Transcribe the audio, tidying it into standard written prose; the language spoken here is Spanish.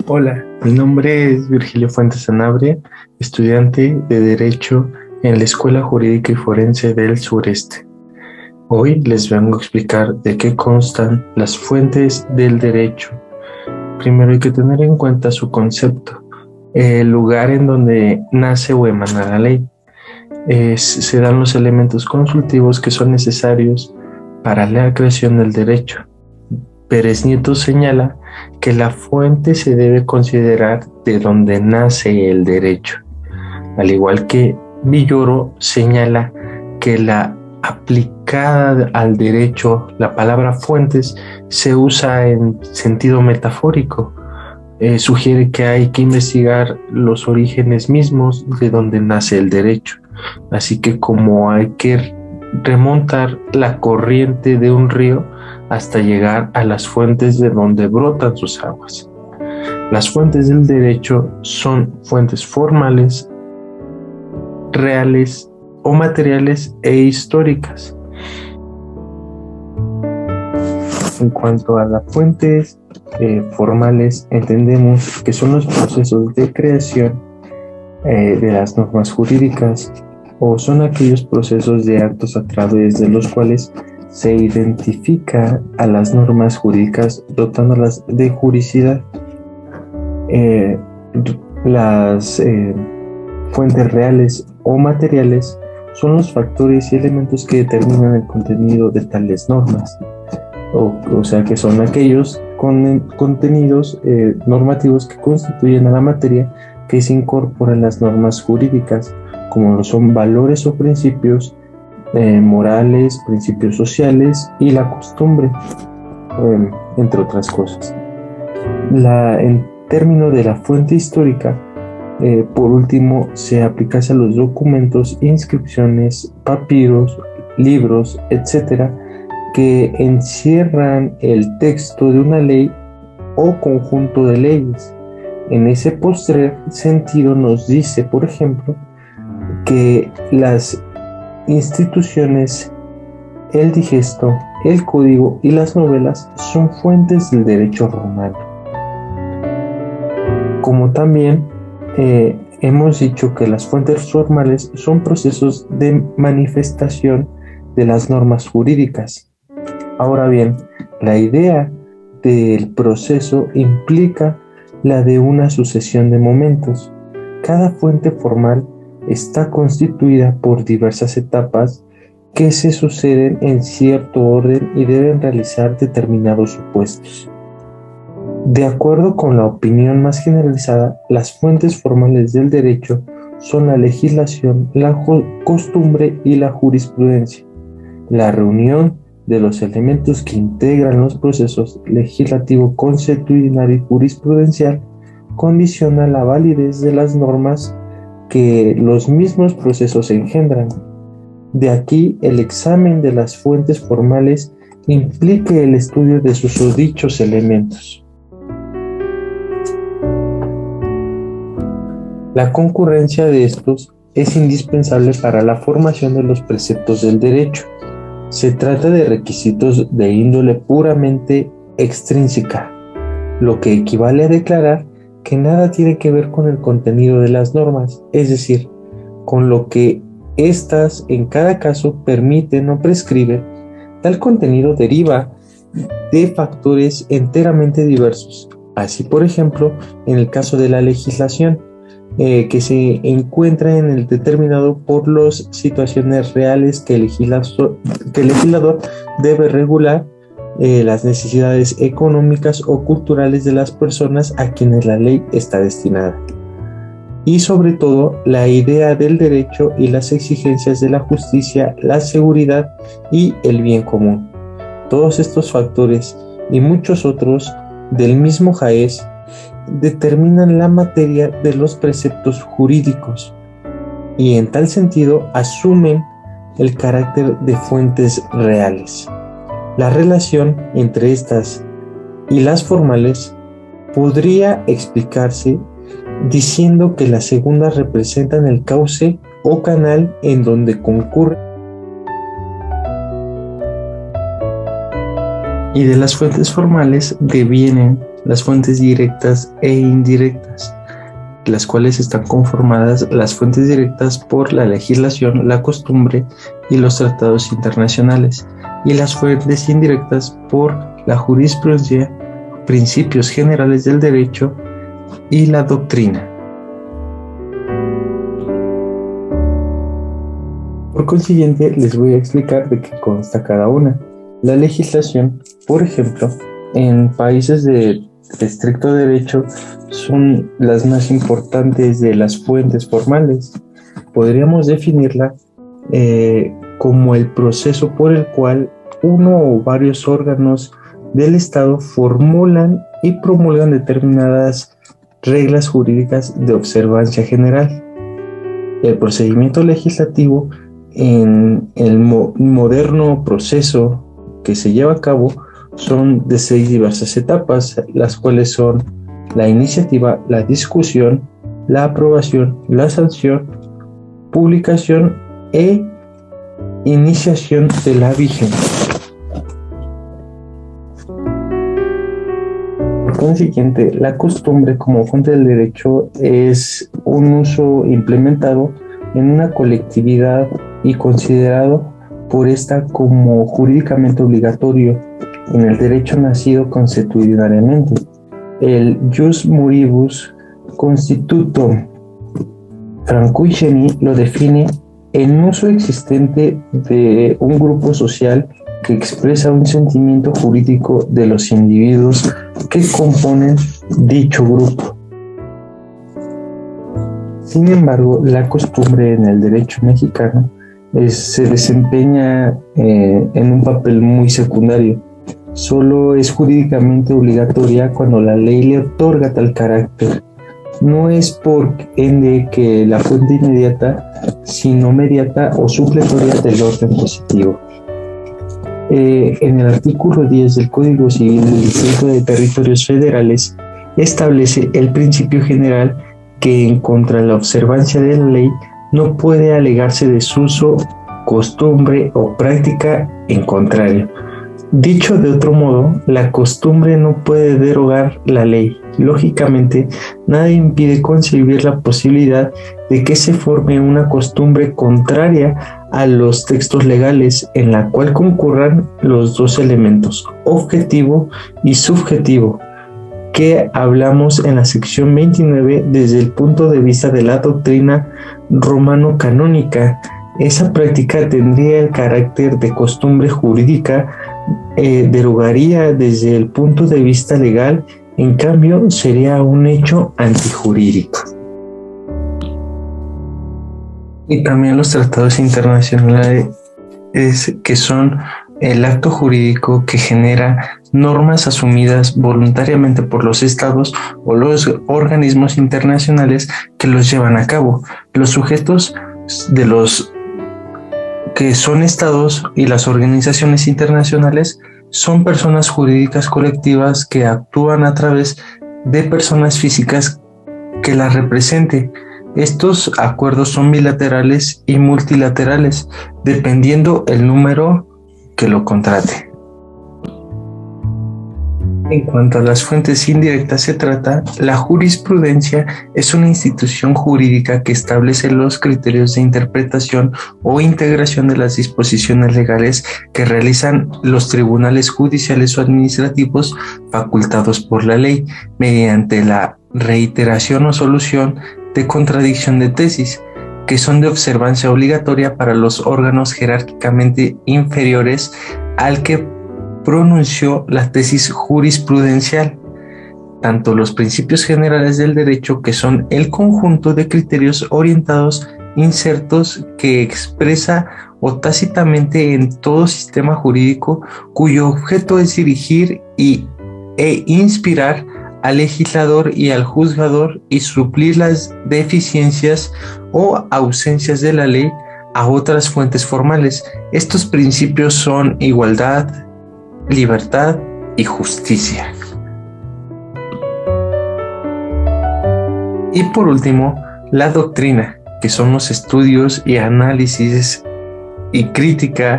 Hola, mi nombre es Virgilio Fuentes Sanabria, estudiante de Derecho en la Escuela Jurídica y Forense del Sureste. Hoy les vengo a explicar de qué constan las fuentes del derecho. Primero hay que tener en cuenta su concepto, el lugar en donde nace o emana la ley. Se dan los elementos consultivos que son necesarios para la creación del derecho. Pérez Nieto señala que la fuente se debe considerar de donde nace el derecho, al igual que Villoro señala que la aplicada al derecho, la palabra fuentes, se usa en sentido metafórico. Sugiere que hay que investigar los orígenes mismos de donde nace el derecho, así que como hay que remontar la corriente de un río hasta llegar a las fuentes de donde brotan sus aguas. Las fuentes del derecho son fuentes formales, reales o materiales e históricas. En cuanto a las fuentes formales, entendemos que son los procesos de creación de las normas jurídicas, o son aquellos procesos de actos a través de los cuales se identifica a las normas jurídicas dotándolas de juricidad. Las fuentes reales o materiales son los factores y elementos que determinan el contenido de tales normas, o sea que son aquellos contenidos normativos que constituyen a la materia que se incorporan en las normas jurídicas, como lo son valores o principios morales, principios sociales y la costumbre, entre otras cosas. En términos de la fuente histórica, por último, se aplicase a los documentos, inscripciones, papiros, libros, etcétera, que encierran el texto de una ley o conjunto de leyes. En ese postrer sentido nos dice, por ejemplo, que las instituciones, el digesto, el código y las novelas son fuentes del derecho romano. Como también hemos dicho que las fuentes formales son procesos de manifestación de las normas jurídicas. Ahora bien, la idea del proceso implica la de una sucesión de momentos. Cada fuente formal está constituida por diversas etapas que se suceden en cierto orden y deben realizar determinados supuestos. De acuerdo con la opinión más generalizada, las fuentes formales del derecho son la legislación, la costumbre y la jurisprudencia. La reunión de los elementos que integran los procesos legislativo, consuetudinario y jurisprudencial condiciona la validez de las normas que los mismos procesos engendran. De aquí el examen de las fuentes formales implique el estudio de sus dichos elementos. La concurrencia de estos es indispensable para la formación de los preceptos del derecho. Se trata de requisitos de índole puramente extrínseca, lo que equivale a declarar que nada tiene que ver con el contenido de las normas, es decir, con lo que éstas en cada caso permiten o prescriben. Tal contenido deriva de factores enteramente diversos. Así, por ejemplo, en el caso de la legislación, que se encuentra en el determinado por las situaciones reales que el legislador debe regular, las necesidades económicas o culturales de las personas a quienes la ley está destinada. Y sobre todo, la idea del derecho y las exigencias de la justicia, la seguridad y el bien común. Todos estos factores y muchos otros del mismo jaez determinan la materia de los preceptos jurídicos y en tal sentido asumen el carácter de fuentes reales. La relación entre estas y las formales podría explicarse diciendo que las segundas representan el cauce o canal en donde concurre, y de las fuentes formales devienen las fuentes directas e indirectas, las cuales están conformadas las fuentes directas por la legislación, la costumbre y los tratados internacionales, y las fuentes indirectas por la jurisprudencia, principios generales del derecho y la doctrina. Por consiguiente, les voy a explicar de qué consta cada una. La legislación, por ejemplo, en países de estricto derecho, son las más importantes de las fuentes formales. Podríamos definirla como el proceso por el cual uno o varios órganos del Estado formulan y promulgan determinadas reglas jurídicas de observancia general. El procedimiento legislativo en el moderno proceso que se lleva a cabo son de 6 diversas etapas, las cuales son la iniciativa, la discusión, la aprobación, la sanción, publicación e iniciación de la vigencia. Por consiguiente, la costumbre como fuente del derecho es un uso implementado en una colectividad y considerado por esta como jurídicamente obligatorio en el derecho nacido constitucionalmente. El Jus Muribus Constitutum Francuiceni lo define en uso existente de un grupo social que expresa un sentimiento jurídico de los individuos que componen dicho grupo. Sin embargo, la costumbre en el derecho mexicano se desempeña en un papel muy secundario. Solo es jurídicamente obligatoria cuando la ley le otorga tal carácter. No es por ende que la fuente inmediata, sino mediata o supletoria del orden positivo. En el artículo 10 del Código Civil del Distrito de Territorios Federales establece el principio general que en contra de la observancia de la ley no puede alegarse desuso, costumbre o práctica en contrario. Dicho de otro modo, la costumbre no puede derogar la ley. Lógicamente, nada impide concebir la posibilidad de que se forme una costumbre contraria a los textos legales en la cual concurran los dos elementos, objetivo y subjetivo, que hablamos en la sección 29 desde el punto de vista de la doctrina romano-canónica. Esa práctica tendría el carácter de costumbre jurídica, derogaría desde el punto de vista legal, en cambio sería un hecho antijurídico. Y también los tratados internacionales que son el acto jurídico que genera normas asumidas voluntariamente por los estados o los organismos internacionales que los llevan a cabo. Los sujetos de los que son estados y las organizaciones internacionales son personas jurídicas colectivas que actúan a través de personas físicas que las representen. Estos acuerdos son bilaterales y multilaterales, dependiendo el número que lo contrate. En cuanto a las fuentes indirectas se trata, la jurisprudencia es una institución jurídica que establece los criterios de interpretación o integración de las disposiciones legales que realizan los tribunales judiciales o administrativos facultados por la ley, mediante la reiteración o solución de contradicción de tesis, que son de observancia obligatoria para los órganos jerárquicamente inferiores al que pronunció la tesis jurisprudencial. Tanto los principios generales del derecho, que son el conjunto de criterios orientados insertos que expresa o tácitamente en todo sistema jurídico, cuyo objeto es dirigir e inspirar al legislador y al juzgador y suplir las deficiencias o ausencias de la ley a otras fuentes formales. Estos principios son igualdad, libertad y justicia. Y por último, la doctrina, que son los estudios y análisis y crítica